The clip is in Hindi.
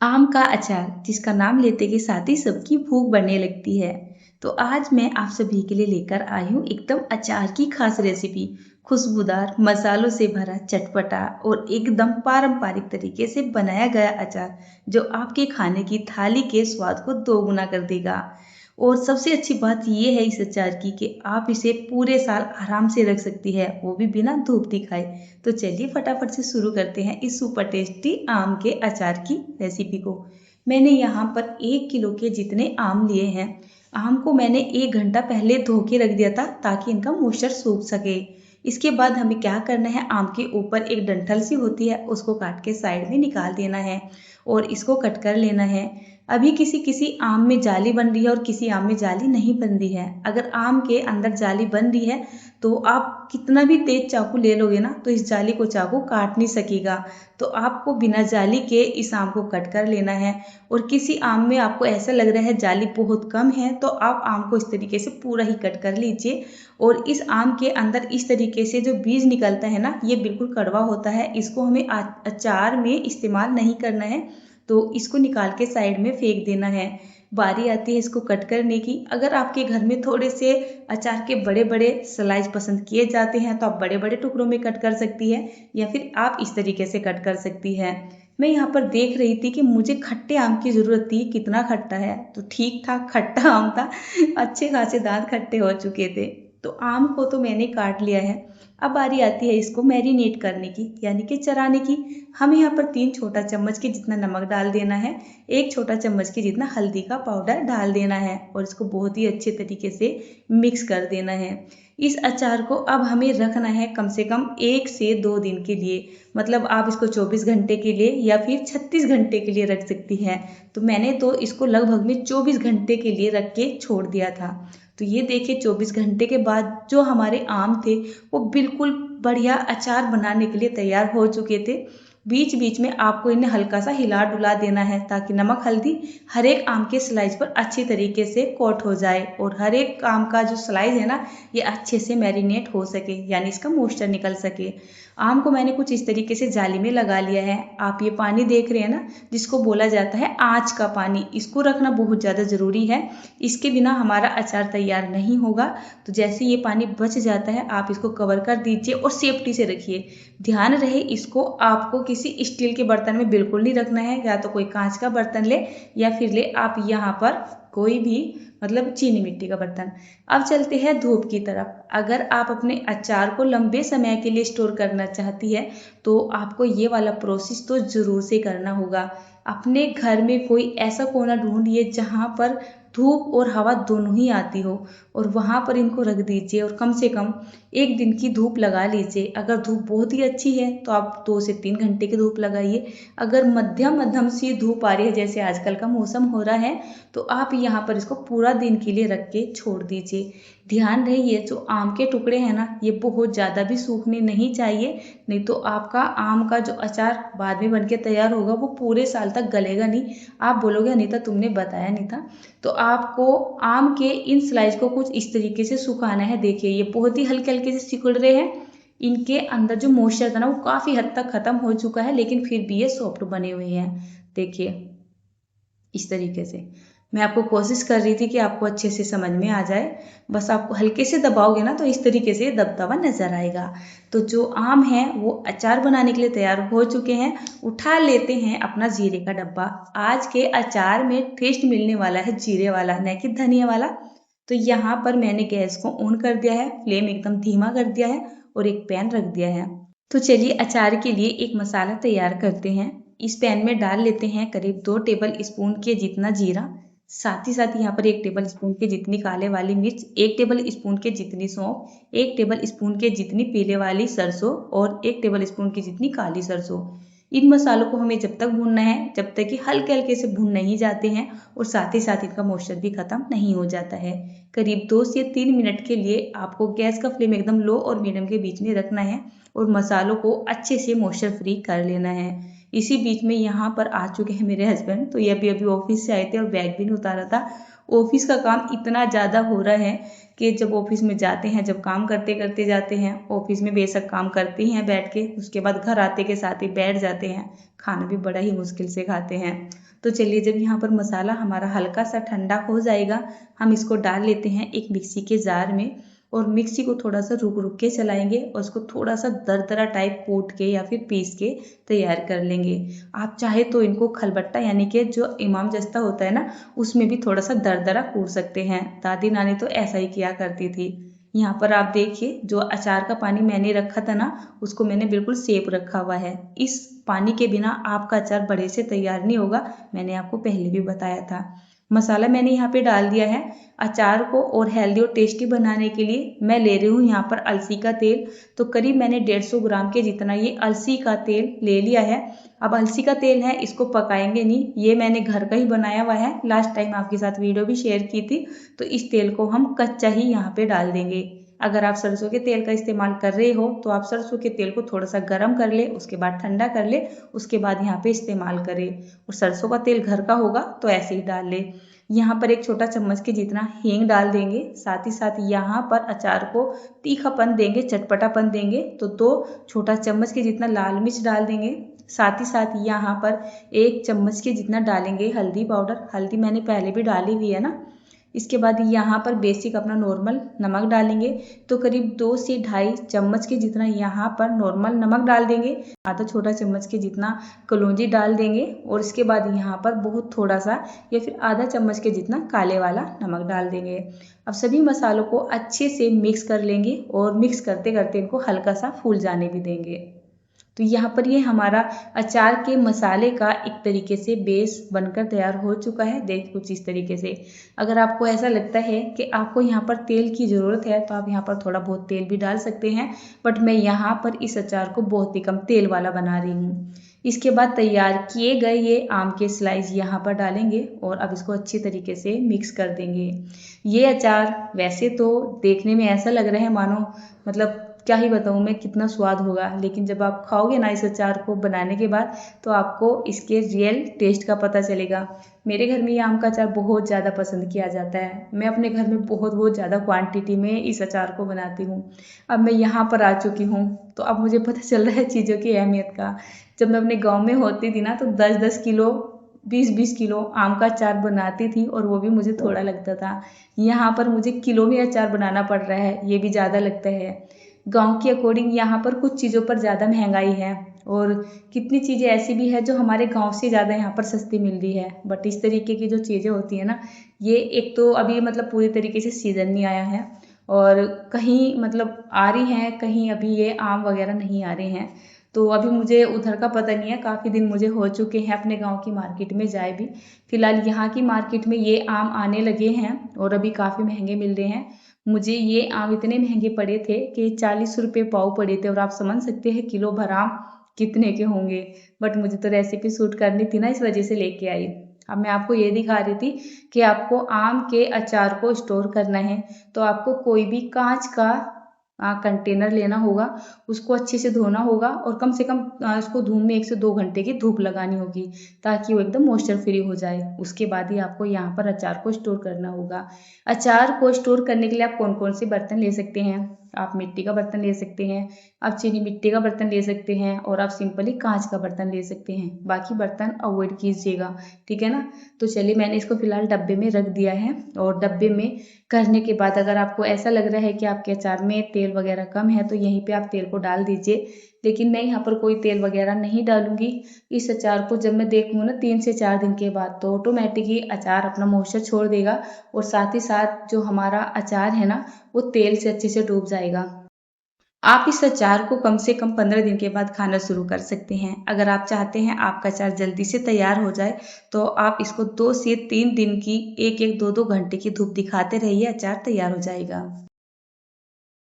आम का अचार जिसका नाम लेते के साथ ही सबकी भूख बढ़ने लगती है। तो आज मैं आप सभी के लिए लेकर आई हूँ एकदम अचार की खास रेसिपी। खुशबूदार मसालों से भरा चटपटा और एकदम पारंपरिक तरीके से बनाया गया अचार जो आपके खाने की थाली के स्वाद को दोगुना कर देगा। और सबसे अच्छी बात ये है इस अचार की कि आप इसे पूरे साल आराम से रख सकती है, वो भी बिना धूप दिखाए। तो चलिए फटाफट से शुरू करते हैं इस सुपर टेस्टी आम के अचार की रेसिपी को। मैंने यहाँ पर 1 किलो के जितने आम लिए हैं। आम को मैंने 1 घंटा पहले धो के रख दिया था ताकि इनका मॉइस्चर सूख सके। इसके बाद हमें क्या करना है, आम के ऊपर एक डंठल सी होती है उसको काट के साइड में निकाल देना है और इसको कट कर लेना है। अभी किसी किसी आम में जाली बन रही है और किसी आम में जाली नहीं बन रही है। अगर आम के अंदर जाली बन रही है तो आप कितना भी तेज चाकू ले लोगे ना तो इस जाली को चाकू काट नहीं सकेगा। तो आपको बिना जाली के इस आम को कट कर लेना है। और किसी आम में आपको ऐसा लग रहा है जाली बहुत कम है तो आप आम को इस तरीके से पूरा ही कट कर लीजिए। और इस आम के अंदर इस तरीके से जो बीज निकलता है ना, ये बिल्कुल कड़वा होता है, इसको हमें अचार में इस्तेमाल नहीं करना है। तो इसको निकाल के साइड में फेंक देना है। बारी आती है इसको कट करने की। अगर आपके घर में थोड़े से अचार के बड़े बड़े स्लाइस पसंद किए जाते हैं तो आप बड़े बड़े टुकड़ों में कट कर सकती है या फिर आप इस तरीके से कट कर सकती है। मैं यहाँ पर देख रही थी कि मुझे खट्टे आम की ज़रूरत थी, कितना खट्टा है, तो ठीक ठाक खट्टा आम था। अच्छे खासे दांत खट्टे हो चुके थे। तो आम को तो मैंने काट लिया है। अब बारी आती है इसको मैरिनेट करने की, यानी कि चराने की। हमें यहाँ पर 3 छोटा चम्मच के जितना नमक डाल देना है, 1 छोटा चम्मच के जितना हल्दी का पाउडर डाल देना है और इसको बहुत ही अच्छे तरीके से मिक्स कर देना है। इस अचार को अब हमें रखना है कम से कम 1 से 2 दिन के लिए। मतलब आप इसको 24 घंटे के लिए या फिर 36 घंटे के लिए रख सकती हैं। तो मैंने तो इसको लगभग में 24 घंटे के लिए रख के छोड़ दिया था। तो ये देखिए 24 घंटे के बाद जो हमारे आम थे वो बिल्कुल बढ़िया अचार बनाने के लिए तैयार हो चुके थे। बीच बीच में आपको इन्हें हल्का सा हिला डुला देना है ताकि नमक हल्दी हर एक आम के स्लाइस पर अच्छी तरीके से कोट हो जाए और हर एक आम का जो स्लाइस है ना, ये अच्छे से मैरिनेट हो सके, यानी इसका मॉइस्चर निकल सके। आम को मैंने कुछ इस तरीके से जाली में लगा लिया है। आप ये पानी देख रहे हैं ना, जिसको बोला जाता है आँच का पानी, इसको रखना बहुत ज़्यादा ज़रूरी है। इसके बिना हमारा अचार तैयार नहीं होगा। तो जैसे ये पानी बच जाता है आप इसको कवर कर दीजिए और सेफ्टी से रखिए। ध्यान रहे इसको आपको किसी स्टील के बर्तन में बिल्कुल नहीं रखना है, या तो कोई कांच का बर्तन ले या फिर ले आप यहाँ पर कोई भी, मतलब चीनी मिट्टी का बर्तन। अब चलते हैं धूप की तरफ। अगर आप अपने अचार को लंबे समय के लिए स्टोर करना चाहती है तो आपको ये वाला प्रोसेस तो ज़रूर से करना होगा। अपने घर में कोई ऐसा कोना ढूंढिए जहाँ पर धूप और हवा दोनों ही आती हो और वहाँ पर इनको रख दीजिए और कम से कम 1 दिन की धूप लगा लीजिए। अगर धूप बहुत ही अच्छी है तो आप 2 से 3 घंटे की धूप लगाइए। अगर मध्यम मध्यम सी धूप आ रही है जैसे आजकल का मौसम हो रहा है तो आप यहाँ पर इसको पूरा दिन के लिए रख के छोड़ दीजिए। ध्यान रहे ये जो आम के टुकड़े हैं ना, ये बहुत ज़्यादा भी सूखने नहीं चाहिए, नहीं तो आपका आम का जो अचार बाद में बनके तैयार होगा वो पूरे साल तक गलेगा नहीं। आप बोलोगे अनीता तुमने बताया नहीं था। तो आपको आम के इन स्लाइस को कुछ इस तरीके से सुखाना है। देखिए ये बहुत ही हल्के हल्के से सिकुड़ रहे हैं। इनके अंदर जो मॉइस्चर था ना वो काफ़ी हद तक खत्म हो चुका है, लेकिन फिर भी ये सॉफ्ट बने हुए हैं। देखिए इस तरीके से मैं आपको कोशिश कर रही थी कि आपको अच्छे से समझ में आ जाए। बस आप हल्के से दबाओगे ना तो इस तरीके से दबता हुआ नजर आएगा। तो जो आम है वो अचार बनाने के लिए तैयार हो चुके हैं। उठा लेते हैं अपना जीरे का डब्बा। आज के अचार में टेस्ट मिलने वाला है जीरे वाला, न कि धनिया वाला। तो यहाँ पर मैंने गैस को ऑन कर दिया है, फ्लेम एकदम धीमा कर दिया है और एक पैन रख दिया है। तो चलिए अचार के लिए एक मसाला तैयार करते हैं। इस पैन में डाल लेते हैं करीब 2 टेबल स्पून के जितना जीरा, साथ ही साथ यहाँ पर 1 टेबल स्पून के जितनी काले वाली मिर्च, 1 टेबल स्पून के जितनी सौंफ, 1 टेबल स्पून के जितनी पीले वाली सरसों और 1 टेबल स्पून की जितनी काली सरसों। इन मसालों को हमें जब तक भूनना है जब तक कि हल्के हल्के से भून नहीं जाते हैं और साथ ही साथ इनका मॉइस्चर भी खत्म नहीं हो जाता है। करीब 2 से 3 मिनट के लिए आपको गैस का फ्लेम एकदम लो और मीडियम के बीच में रखना है और मसालों को अच्छे से मॉइस्चर फ्री कर लेना है। इसी बीच में यहाँ पर आ चुके हैं मेरे हस्बैंड। तो ये अभी अभी ऑफिस से आए थे और बैग भी नहीं उतारा था। ऑफिस का काम इतना ज़्यादा हो रहा है कि जब ऑफिस में जाते हैं, जब काम करते करते जाते हैं, ऑफिस में बेशक काम करते ही हैं बैठ के, उसके बाद घर आते के साथ ही बैठ जाते हैं, खाना भी बड़ा ही मुश्किल से खाते हैं। तो चलिए, जब यहाँ पर मसाला हमारा हल्का सा ठंडा हो जाएगा, हम इसको डाल लेते हैं एक मिक्सी के जार में, और मिक्सी को थोड़ा सा रुक रुक के चलाएंगे और उसको थोड़ा सा दरदरा टाइप कूट के या फिर पीस के तैयार कर लेंगे। आप चाहे तो इनको खलबट्टा यानी कि जो इमाम जस्ता होता है ना, उसमें भी थोड़ा सा दरदरा कूट सकते हैं। दादी नानी तो ऐसा ही किया करती थी। यहाँ पर आप देखिए, जो अचार का पानी मैंने रखा था ना, उसको मैंने बिल्कुल सेप रखा हुआ है। इस पानी के बिना आपका अचार बड़े से तैयार नहीं होगा, मैंने आपको पहले भी बताया था। मसाला मैंने यहाँ पे डाल दिया है। अचार को और हेल्दी और टेस्टी बनाने के लिए मैं ले रही हूँ यहाँ पर अलसी का तेल। तो करीब मैंने 150 ग्राम के जितना ये अलसी का तेल ले लिया है। अब अलसी का तेल है, इसको पकाएंगे नहीं, ये मैंने घर का ही बनाया हुआ है। लास्ट टाइम आपके साथ वीडियो भी शेयर की थी। तो इस तेल को हम कच्चा ही यहाँ पे डाल देंगे। अगर आप सरसों के तेल का इस्तेमाल कर रहे हो तो आप सरसों के तेल को थोड़ा सा गर्म कर ले, उसके बाद ठंडा कर ले, उसके बाद यहाँ पे इस्तेमाल करें। और सरसों का तेल घर का होगा तो ऐसे ही डाल ले। यहाँ पर एक छोटा चम्मच के जितना हींग डाल देंगे। साथ ही साथ यहाँ पर अचार को तीखापन देंगे, चटपटापन देंगे, तो 2 छोटा चम्मच के जितना लाल मिर्च डाल देंगे। साथ ही साथ यहाँ पर 1 चम्मच के जितना डालेंगे हल्दी पाउडर। हल्दी मैंने पहले भी डाली हुई है ना। इसके बाद यहाँ पर बेसिक अपना नॉर्मल नमक डालेंगे। तो करीब 2 से 2.5 चम्मच के जितना यहाँ पर नॉर्मल नमक डाल देंगे। आधा छोटा चम्मच के जितना कलौंजी डाल देंगे। और इसके बाद यहाँ पर बहुत थोड़ा सा या फिर आधा चम्मच के जितना काले वाला नमक डाल देंगे। अब सभी मसालों को अच्छे से मिक्स कर लेंगे और मिक्स करते करते इनको हल्का सा फूल जाने भी देंगे। तो यहाँ पर ये हमारा अचार के मसाले का एक तरीके से बेस बनकर तैयार हो चुका है। देख कुछ इस तरीके से। अगर आपको ऐसा लगता है कि आपको यहाँ पर तेल की ज़रूरत है तो आप यहाँ पर थोड़ा बहुत तेल भी डाल सकते हैं, बट मैं यहाँ पर इस अचार को बहुत ही कम तेल वाला बना रही हूँ। इसके बाद तैयार किए गए ये आम के स्लाइस यहाँ पर डालेंगे और अब इसको अच्छी तरीके से मिक्स कर देंगे। ये अचार वैसे तो देखने में ऐसा लग रहा है मानो, मतलब क्या ही बताऊँ मैं कितना स्वाद होगा, लेकिन जब आप खाओगे ना इस अचार को बनाने के बाद, तो आपको इसके रियल टेस्ट का पता चलेगा। मेरे घर में ये आम का अचार बहुत ज़्यादा पसंद किया जाता है। मैं अपने घर में बहुत ज़्यादा क्वांटिटी में इस अचार को बनाती हूँ। अब मैं यहाँ पर आ चुकी हूँ तो अब मुझे पता चल रहा है चीज़ों की अहमियत का। जब मैं अपने गाँव में होती थी ना, तो 10-10 किलो 20-20 किलो आम का अचार बनाती थी और वो भी मुझे थोड़ा लगता था। यहाँ पर मुझे किलो में अचार बनाना पड़ रहा है, ये भी ज़्यादा लगता है। गांव के अकॉर्डिंग यहाँ पर कुछ चीज़ों पर ज़्यादा महंगाई है और कितनी चीज़ें ऐसी भी है जो हमारे गांव से ज़्यादा यहाँ पर सस्ती मिल रही है। बट इस तरीके की जो चीज़ें होती है ना, ये एक तो अभी मतलब पूरी तरीके से सीज़न नहीं आया है और कहीं मतलब आ रही हैं, कहीं अभी ये आम वगैरह नहीं आ रहे हैं। तो अभी मुझे उधर का पता नहीं है, काफ़ी दिन मुझे हो चुके हैं अपने गांव की मार्केट में जाए भी। फिलहाल यहाँ की मार्केट में ये आम आने लगे हैं और अभी काफ़ी महंगे मिल रहे हैं। मुझे ये आम इतने महंगे पड़े थे कि 40 रुपये पाव पड़े थे और आप समझ सकते हैं किलो भर आम कितने के होंगे। बट मुझे तो रेसिपी शूट करनी थी ना, इस वजह से लेके आई। अब मैं आपको ये दिखा रही थी कि आपको आम के अचार को स्टोर करना है तो आपको कोई भी कांच का कंटेनर लेना होगा, उसको अच्छे से धोना होगा और कम से कम उसको धूप में 1 से 2 घंटे की धूप लगानी होगी ताकि वो एकदम मॉइस्चर फ्री हो जाए। उसके बाद ही आपको यहाँ पर अचार को स्टोर करना होगा। अचार को स्टोर करने के लिए आप कौन कौन से बर्तन ले सकते हैं? आप मिट्टी का बर्तन ले सकते हैं, आप चीनी मिट्टी का बर्तन ले सकते हैं और आप सिंपली कांच का बर्तन ले सकते हैं। बाकी बर्तन अवॉइड कीजिएगा, ठीक है ना। तो चलिए, मैंने इसको फिलहाल डब्बे में रख दिया है और डब्बे में करने के बाद अगर आपको ऐसा लग रहा है कि आपके अचार में तेल वगैरह कम है तो यहीं पे आप तेल को डाल दीजिए। लेकिन मैं यहाँ पर कोई तेल वगैरह नहीं डालूंगी। इस अचार को जब मैं देखूँ ना 3 से 4 दिन के बाद, तो ऑटोमेटिकली अचार अपना मॉइस्चर छोड़ देगा और साथ ही साथ जो हमारा अचार है ना, वो तेल से अच्छे से डूब जाएगा। आप इस अचार को कम से कम 15 दिन के बाद खाना शुरू कर सकते हैं। अगर आप चाहते हैं आपका अचार जल्दी से तैयार हो जाए तो आप इसको 2 से 3 दिन की 1-1, 2-2 घंटे की धूप दिखाते रहिए, अचार तैयार हो जाएगा।